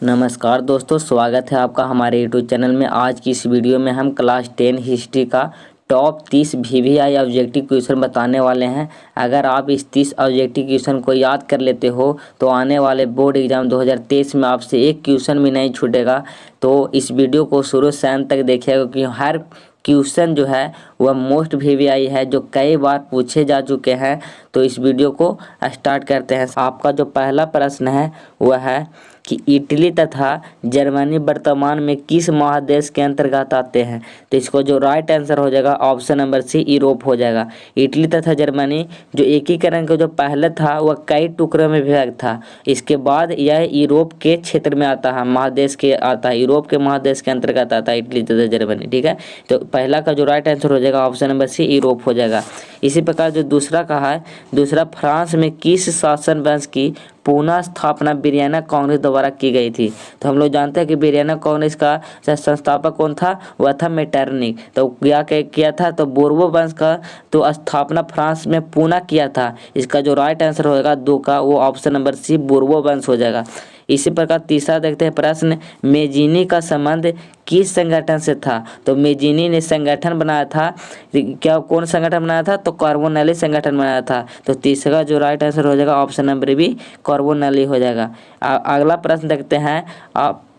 नमस्कार दोस्तों, स्वागत है आपका हमारे यूट्यूब चैनल में। आज की इस वीडियो में हम क्लास 10 हिस्ट्री का टॉप 30 वीवीआई ऑब्जेक्टिव क्वेश्चन बताने वाले हैं। अगर आप इस 30 ऑब्जेक्टिव क्वेश्चन को याद कर लेते हो तो आने वाले बोर्ड एग्जाम 2023 में आपसे एक क्वेश्चन भी नहीं छूटेगा। तो इस वीडियो को शुरू से अंत तक देखिएगा क्योंकि हर क्वेश्चन जो है वह मोस्ट वीवीआई है, जो कई बार पूछे जा चुके हैं। तो इस वीडियो को स्टार्ट करते हैं। आपका जो पहला प्रश्न है वह है कि इटली तथा जर्मनी वर्तमान में किस महादेश के अंतर्गत आते हैं। तो इसको जो राइट आंसर हो जाएगा ऑप्शन नंबर सी, यूरोप हो जाएगा। इटली तथा जर्मनी जो एकीकरण का जो पहले था वह कई टुकड़ों में विभाग था। इसके बाद यह यूरोप के क्षेत्र में आता है, महादेश के आता है, यूरोप के महादेश के अंतर्गत आता है इटली तथा जर्मनी। ठीक है, तो पहला का जो राइट आंसर हो जाएगा ऑप्शन नंबर सी, यूरोप हो जाएगा। इसी प्रकार जो दूसरा कहा है, दूसरा फ्रांस में किस शासन वंश की पुनः स्थापना बिरियाना कांग्रेस द्वारा की गई थी। तो हम लोग जानते हैं कि बिरियाना कांग्रेस का संस्थापक कौन था, वह था मेटरनिक। तो क्या किया था, तो बोर्बो वंश का तो स्थापना फ्रांस में पुनः किया था। इसका जो राइट आंसर होगा दो का, वो ऑप्शन नंबर सी, बोर्बो वंश हो जाएगा। इसी प्रकार तीसरा देखते हैं प्रश्न, मेजिनी का संबंध किस संगठन से था। तो मेजिनी ने संगठन बनाया था, क्या कौन संगठन बनाया था, तो कार्बोनेली संगठन बनाया था। तो तीसरा जो राइट आंसर हो जाएगा ऑप्शन नंबर बी, कार्बोनेली हो जाएगा। अगला प्रश्न देखते हैं।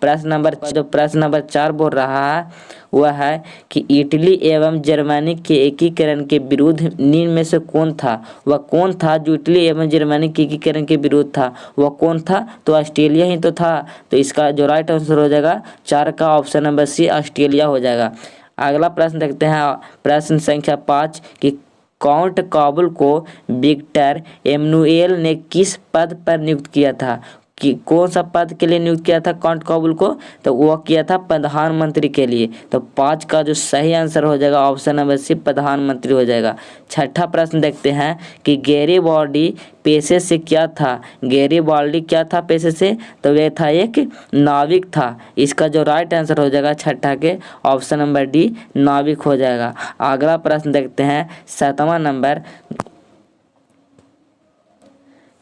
प्रश्न नंबर 4 बोल रहा है वह है कि इटली एवं जर्मनी के एकीकरण के विरुद्ध निम्न में से कौन था। वह कौन था जो इटली एवं जर्मनी के एकीकरण के विरुद्ध था, वह कौन था, तो ऑस्ट्रेलिया ही तो था। तो इसका जो राइट आंसर हो जाएगा 4 का ऑप्शन नंबर सी, ऑस्ट्रेलिया हो जाएगा। अगला प्रश्न देखते हैं, प्रश्न संख्या 5 कि काउंट काबुल को विक्टर एमनुएल ने किस पद पर नियुक्त किया था। कि कौन सा पद के लिए नियुक्त किया था काउंट काबुल को, तो वह किया था प्रधानमंत्री के लिए। तो 5 का जो सही आंसर हो जाएगा ऑप्शन नंबर सी, प्रधानमंत्री हो जाएगा। छठा प्रश्न देखते हैं कि गैरिबाल्डी पेशे से क्या था। गैरिबाल्डी क्या था पेशे से, तो वह था एक नाविक था। इसका जो राइट आंसर हो जाएगा छठा के ऑप्शन नंबर डी, नाविक हो जाएगा। अगला प्रश्न देखते हैं 7वां नंबर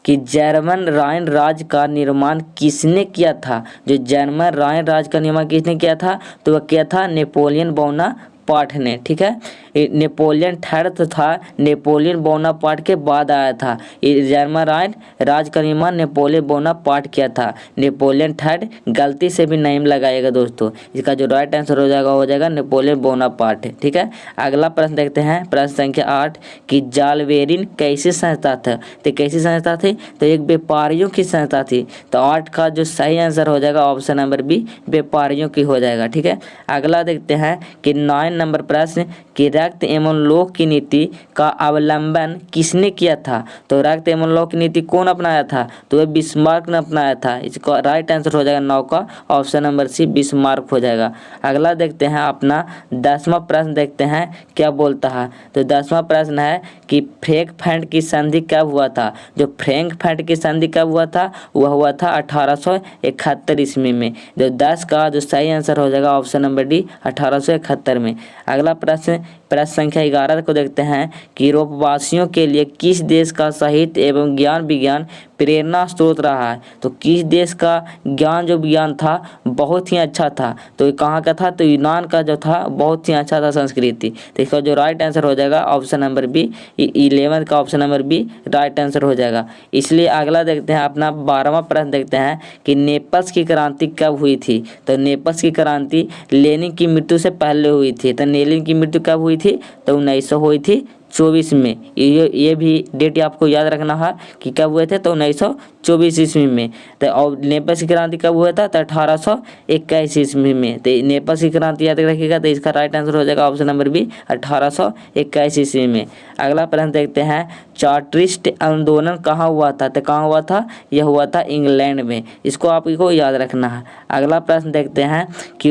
कि जर्मन राइन राज्य का निर्माण किसने किया था। जो जर्मन राइन राज्य का निर्माण किसने किया था, तो वह किया था नेपोलियन बोनापार्ट ने। ठीक है, नेपोलियन थर्ड था, नेपोलियन बोनापार्ट के बाद आया था। ये जर्मन राइन राज्य का निर्माण नेपोलियन बोनापार्ट किया था। नेपोलियन थर्ड गलती से भी नहीं लगाएगा दोस्तों। इसका जो राइट आंसर हो जाएगा नेपोलियन बोनापार्ट। ठीक है, अगला प्रश्न देखते हैं, प्रश्न संख्या 8 कि जालवेरिन कैसी संस्था था। तो कैसी संस्था थी, तो एक व्यापारियों की संस्था थी। तो 8 का जो सही आंसर हो जाएगा ऑप्शन नंबर बी, व्यापारियों की हो जाएगा। ठीक है, अगला देखते हैं कि 9 नंबर प्रश्न कि रक्त एवं लोह की नीति का अवलंबन किसने किया था। तो रक्त एवं लोह की नीति कौन अपनाया था, तो वह बिस्मार्क ने अपनाया था। इसका राइट आंसर हो जाएगा 9 का ऑप्शन नंबर सी, बिस्मार्क हो जाएगा। अगला देखते हैं अपना 10वां प्रश्न देखते हैं क्या बोलता है। तो 10वां प्रश्न है कि फ्रैंकफर्ट की संधि कब हुआ था। जो फ्रैंकफर्ट की संधि कब हुआ था, वह हुआ था 1871 ईस्वी में। जो 10 का जो सही आंसर हो जाएगा ऑप्शन नंबर डी, 1871 में। अगला प्रश्न संख्या 11 को देखते हैं कि यूरोपवासियों के लिए किस देश का साहित्य एवं ज्ञान विज्ञान प्रेरणा स्रोत रहा है। तो किस देश का ज्ञान जो विज्ञान था बहुत ही अच्छा था, तो ये कहाँ का था, तो यूनान का जो था बहुत ही अच्छा था संस्कृति। तो इसका जो राइट आंसर हो जाएगा ऑप्शन नंबर बी, 11 का option number B right answer हो जाएगा। इसलिए अगला देखते हैं अपना 12वां प्रश्न देखते हैं कि नेपल्स की क्रांति कब हुई थी। तो नेपल्स की क्रांति लेनिन की मृत्यु से पहले हुई थी। तो लेनिन की मृत्यु कब हुई थी, तो 1900 हुई थी 24 में। ये भी डेट आपको याद रखना है कि कब हुए थे, तो 1924 ईस्वी में। तो और नेपल्स की क्रांति कब हुआ था, तो 1821 ईस्वी में। तो नेपल्स की क्रांति याद रखिएगा। तो इसका राइट आंसर हो जाएगा ऑप्शन नंबर बी, 1821 ईस्वी में। अगला प्रश्न देखते हैं, चार्टिस्ट आंदोलन कहाँ हुआ था। तो कहाँ हुआ था, यह हुआ था इंग्लैंड में। इसको आपको याद रखना है। अगला प्रश्न देखते हैं कि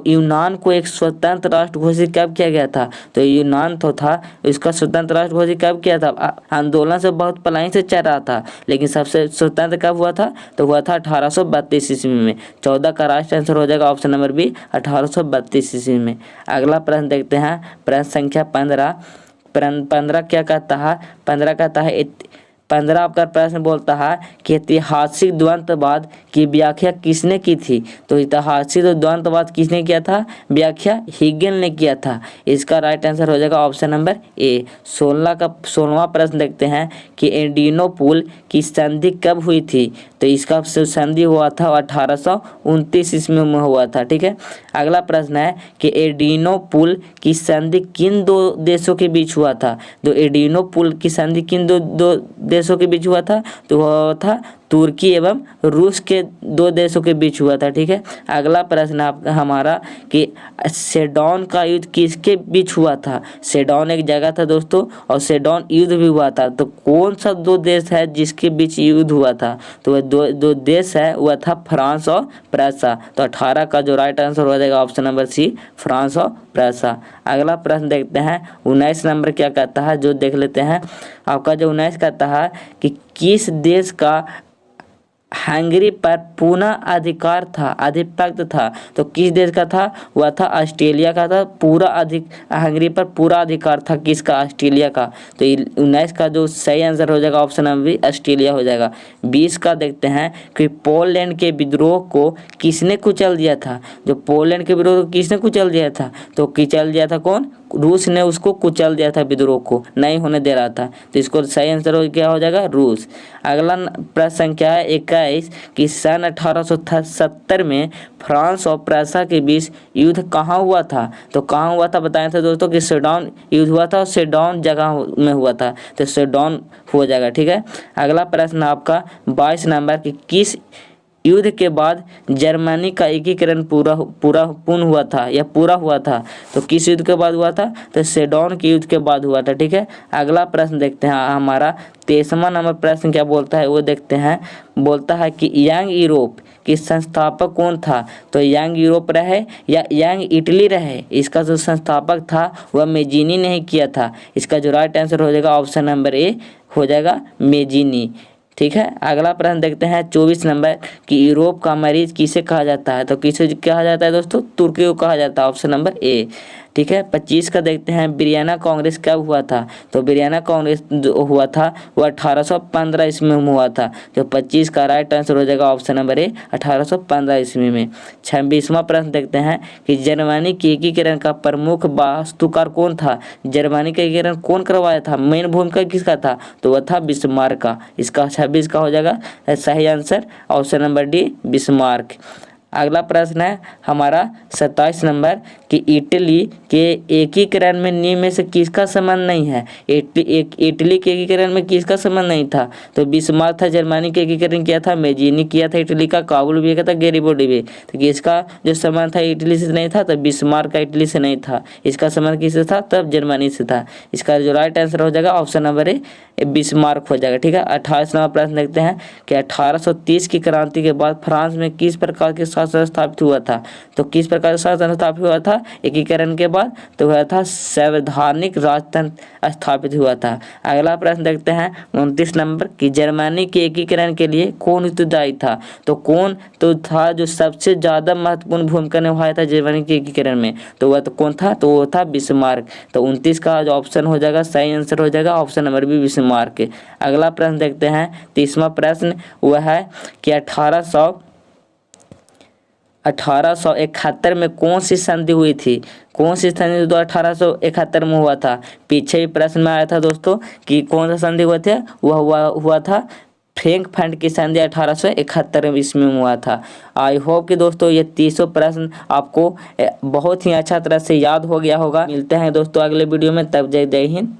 यूनान को एक स्वतंत्र राष्ट्र घोषित कब किया गया था। तो यूनान तो था, इसका स्वतंत्र राष्ट्र घोषित कब किया था। आंदोलन से बहुत पलायन से चल रहा था, लेकिन सबसे स्वतंत्र कब हुआ था, तो हुआ था 1832 ईस्वी में। 14 का राइट आंसर हो जाएगा ऑप्शन नंबर बी, 1832 ईस्वी में। अगला प्रश्न देखते हैं, प्रश्न संख्या 15 क्या कहता है। 15 कहता है 15 आपका प्रश्न बोलता है कि ऐतिहासिक द्वंद्ववाद की व्याख्या किसने की थी। तो ऐतिहासिक द्वंद्ववाद किसने किया था, व्याख्या हेगेल ने किया था। इसका राइट आंसर हो जाएगा ऑप्शन नंबर ए। 16वां प्रश्न देखते हैं कि एडिनोपुल की संधि कब हुई थी। तो इसका संधि हुआ था 1829 ईस्वी में हुआ था। ठीक है, अगला प्रश्न है कि एडिनोपुल की संधि किन दो देशों के बीच हुआ था। तो एडिनोपुल की संधि किन दो देशों के बीच हुआ था, तो वह था तुर्की एवं रूस के दो देशों के बीच हुआ था। ठीक है, अगला प्रश्न आप हमारा कि सेडोन का युद्ध किसके बीच हुआ था। सेडोन एक जगह था दोस्तों, और सेडोन युद्ध भी हुआ था। तो कौन सा दो देश है जिसके बीच युद्ध हुआ था, तो वह दो देश है, वह था फ्रांस और प्रूसिया। तो 18 का जो राइट आंसर हो जाएगा ऑप्शन नंबर सी, फ्रांस और प्रूसिया। अगला प्रश्न देखते हैं 19 नंबर क्या कहता है, जो देख लेते हैं। आपका जो 19 कहता है कि किस देश का हंगरी पर पुनः अधिकार था, आधिपत्य था। तो किस देश का था, वह था ऑस्ट्रेलिया का था। हंगरी पर पूरा अधिकार था किसका, ऑस्ट्रेलिया का। तो 19 का जो सही आंसर हो जाएगा ऑप्शन नंबर बी, ऑस्ट्रेलिया हो जाएगा। 20 का देखते हैं कि पोलैंड के विद्रोह को किसने कुचल दिया था। जो पोलैंड के विद्रोह को किसने कुचल दिया था, तो कुचल दिया था कौन, रूस ने उसको कुचल दिया था, विद्रोह को नहीं होने दे रहा था। तो इसको सही आंसर क्या हो जाएगा, रूस। अगला प्रश्न संख्या है 21 कि सन 1870 में फ्रांस और प्रूसिया के बीच युद्ध कहाँ हुआ था। तो कहाँ हुआ था बताए थे दोस्तों कि सेडोन युद्ध हुआ था, और सेडोन जगह में हुआ था। तो सेडोन हो जाएगा। ठीक है, अगला प्रश्न आपका 22 नंबर कि किस युद्ध के बाद जर्मनी का एकीकरण पूर्ण हुआ था या पूरा हुआ था। तो किस युद्ध के बाद हुआ था, तो सेडोन के युद्ध के बाद हुआ था। ठीक है, अगला प्रश्न देखते हैं हमारा 23वां नंबर प्रश्न क्या बोलता है वो देखते हैं। बोलता है कि यंग यूरोप की संस्थापक कौन था। तो यंग यूरोप रहे या यंग इटली रहे, इसका जो संस्थापक था वह मेजिनी ने ही किया था। इसका जो राइट आंसर हो जाएगा ऑप्शन नंबर ए हो जाएगा, मेजिनी। ठीक है, अगला प्रश्न देखते हैं 24 नंबर कि यूरोप का मरीज किसे कहा जाता है। तो किसे कहा जाता है दोस्तों, तुर्की को कहा जाता है, ऑप्शन नंबर ए। ठीक है, 25 का देखते हैं वियना कांग्रेस कब हुआ था। तो वियना कांग्रेस जो हुआ था वो 1815 ईस्वी में हुआ था। जो 25 का राइट आंसर हो जाएगा ऑप्शन नंबर ए, 1815 ईस्वी में। 26वां प्रश्न देखते हैं कि जर्मनी के एकीकरण का प्रमुख वास्तुकार कौन था। जर्मनी का एकीकरण कौन करवाया था, मेन भूमिका किसका था, तो वह था बिस्मार्क का। इसका 26 का हो जाएगा सही answer option number D, Bismarck. अगला प्रश्न है हमारा 27 नंबर कि इटली के एकीकरण में निम्न में से किसका संबंध नहीं है। इटली के एकीकरण में किसका संबंध नहीं था, तो बिस्मार्क था। जर्मनी के एकीकरण किया था, मेजिनी किया था इटली का, काबुल भी किया था, गैरिबोल्डी भी। तो किसका जो संबंध था इटली से नहीं था, तो बिस्मार्क का इटली से नहीं था। इसका संबंध किससे था, तब जर्मनी से था। इसका जो राइट आंसर हो जाएगा ऑप्शन नंबर ए, बिस्मार्क हो जाएगा। ठीक है, 28 नंबर प्रश्न देखते हैं कि 1830 की क्रांति के बाद फ्रांस में किस प्रकार के शासन स्थापित हुआ था। तो किस प्रकार का शासन स्थापित हुआ था एकीकरण के बाद, तो वह था संवैधानिक राजतंत्र स्थापित हुआ था। अगला प्रश्न देखते हैं 29 नंबर कि जर्मनी के एकीकरण के लिए कौन उत्तरदायी था। तो कौन तो था जो सबसे ज्यादा महत्वपूर्ण भूमिका निभाया था जर्मनी के एकीकरण में, तो वह तो कौन था, तो वो था बिस्मार्क। तो 29 का जो ऑप्शन हो जाएगा सही आंसर हो जाएगा ऑप्शन नंबर बी, बिस्मार्क। अगला प्रश्न देखते हैं 30वां प्रश्न वह है कि 1871 में कौन सी संधि हुई थी। कौन सी संधि तो 1871 में हुआ था। पीछे भी प्रश्न में आया था दोस्तों कि कौन सा संधि हुआ था, वह हुआ था फ्रैंकफर्ट की संधि 1871 ईस्वी में हुआ था। आई होप कि दोस्तों ये 300 प्रश्न आपको बहुत ही अच्छा तरह से याद हो गया होगा। मिलते हैं दोस्तों अगले वीडियो में, तब जय हिंद।